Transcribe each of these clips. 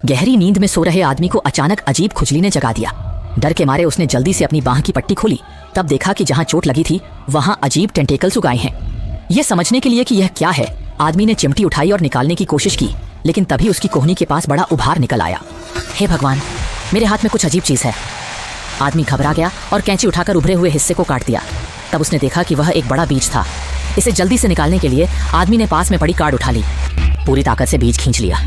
गहरी नींद में सो रहे आदमी को अचानक अजीब खुजली ने जगा दिया। डर के मारे उसने जल्दी से अपनी बाह की पट्टी खोली। तब देखा कि जहां चोट लगी थी वहां अजीब टेंटेकल्स उगाए हैं। यह समझने के लिए कि यह क्या है, आदमी ने चिमटी उठाई और निकालने की कोशिश की, लेकिन तभी उसकी कोहनी के पास बड़ा उभार निकल आया। हे भगवान, मेरे हाथ में कुछ अजीब चीज है। आदमी घबरा गया और कैंची उठाकर उभरे हुए हिस्से को काट दिया। तब उसने देखा कि वह एक बड़ा बीज था। इसे जल्दी से निकालने के लिए आदमी ने पास में पड़ी कार्ड उठा ली, पूरी ताकत से बीज खींच लिया।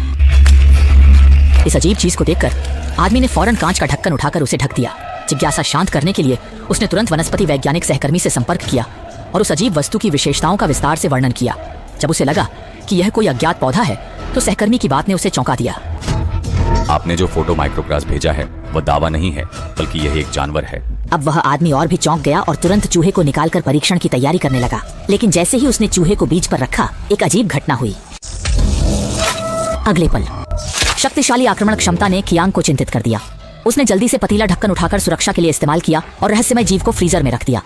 इस अजीब चीज को देखकर आदमी ने फौरन कांच का ढक्कन उठाकर उसे ढक दिया। जिज्ञासा शांत करने के लिए उसने तुरंत वनस्पति वैज्ञानिक सहकर्मी से संपर्क किया और उस अजीब वस्तु की विशेषताओं का विस्तार से वर्णन किया। जब उसे लगा कि यह कोई अज्ञात पौधा है तो सहकर्मी की बात ने उसे चौंका दिया। आपने जो फोटो माइक्रोग्रास भेजा है वह दावा नहीं है, बल्कि यह एक जानवर है। अब वह आदमी और भी चौंक गया और तुरंत चूहे को निकालकर परीक्षण की तैयारी करने लगा। लेकिन जैसे ही उसने चूहे को बीज पर रखा, एक अजीब घटना हुई। अगले पल शक्तिशाली आक्रमण क्षमता ने कियांग को चिंतित कर दिया। उसने जल्दी से पतीला ढक्कन उठाकर सुरक्षा के लिए इस्तेमाल किया और रहस्यमय जीव को फ्रीजर में रख दिया।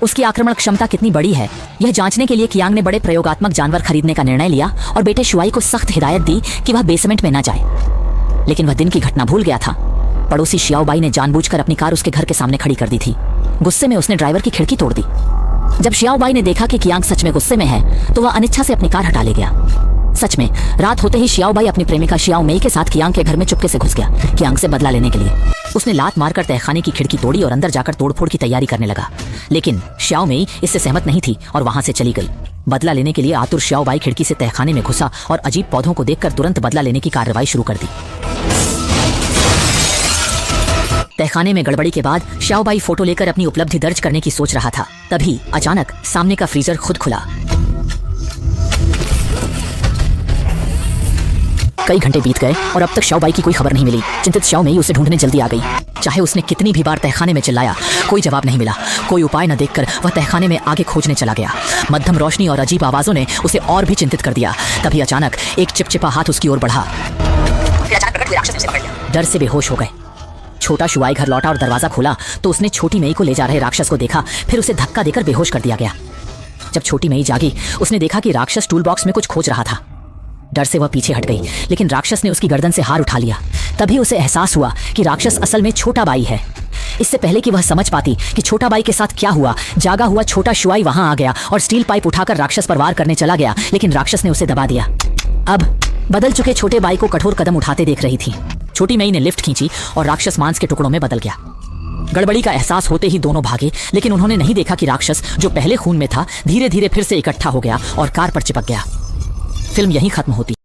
उसकी आक्रमण क्षमता कितनी बड़ी है, यह जांचने के लिए कियांग ने बड़े प्रयोगात्मक जानवर खरीदने का निर्णय लिया और बेटे शुआई को सख्त हिदायत दी कि वह बेसमेंट में न जाए। लेकिन वह दिन की घटना भूल गया था। पड़ोसी शियाओबाई ने जानबूझकर अपनी कार उसके घर के सामने खड़ी कर दी थी। गुस्से में उसने ड्राइवर की खिड़की तोड़ दी। जब शियाओबाई ने देखा कि कियांग सच में गुस्से में है तो वह अनिच्छा से अपनी कार हटा ले गया। सच में रात होते ही शियाओबाई अपनी प्रेमिका शियाओ मेई के साथ कियांग के घर में चुपके से घुस गया, कियांग से बदला लेने के लिए। उसने लात मारकर तहखाने की खिड़की तोड़ी और अंदर जाकर तोड़फोड़ की तैयारी करने लगा। लेकिन शियाओ मेई इससे सहमत नहीं थी और वहां से चली गई। बदला लेने के लिए आतुर शियाओबाई खिड़की से तहखाने में घुसा और अजीब पौधों को देखकर तुरंत बदला लेने की कार्रवाई शुरू कर दी। तहखाने में गड़बड़ी के बाद शियाओबाई फोटो लेकर अपनी उपलब्धि दर्ज करने की सोच रहा था। तभी अचानक सामने का फ्रीजर खुद खुला। कई घंटे बीत गए और अब तक शियाओबाई की कोई खबर नहीं मिली। चिंतित शियाओ मेई उसे ढूंढने जल्दी आ गई। चाहे उसने कितनी भी बार तहखाने में चिल्लाया, कोई जवाब नहीं मिला। कोई उपाय न देखकर वह तहखाने में आगे खोजने चला गया। मध्यम रोशनी और अजीब आवाजों ने उसे और भी चिंतित कर दिया। तभी अचानक एक चिपचिपा हाथ उसकी ओर बढ़ा। डर से बेहोश हो गए। छोटा शुआई घर लौटा और दरवाजा खोला तो उसने छोटी मेई को ले जा रहे राक्षस को देखा। फिर उसे धक्का देकर बेहोश कर दिया गया। जब छोटी मेई जागी, उसने देखा कि राक्षस टूल बॉक्स में कुछ खोज रहा था। डर से वह पीछे हट गई, लेकिन राक्षस ने उसकी गर्दन से हार उठा लिया। तभी उसे एहसास हुआ कि राक्षस असल में छोटा बाई है। इससे पहले कि वह समझ पाती कि छोटा बाई के साथ क्या हुआ, जागा हुआ छोटा शुआई वहां आ गया और स्टील पाइप उठाकर राक्षस पर वार करने चला गया, लेकिन राक्षस ने उसे दबा दिया। अब बदल चुके छोटे बाई को कठोर कदम उठाते देख रही थी। छोटी मेई ने लिफ्ट खींची और राक्षस मांस के टुकड़ों में बदल गया। गड़बड़ी का एहसास होते ही दोनों भागे, लेकिन उन्होंने नहीं देखा कि राक्षस जो पहले खून में था धीरे धीरे फिर से इकट्ठा हो गया और कार पर चिपक गया। फिल्म यहीं खत्म होती।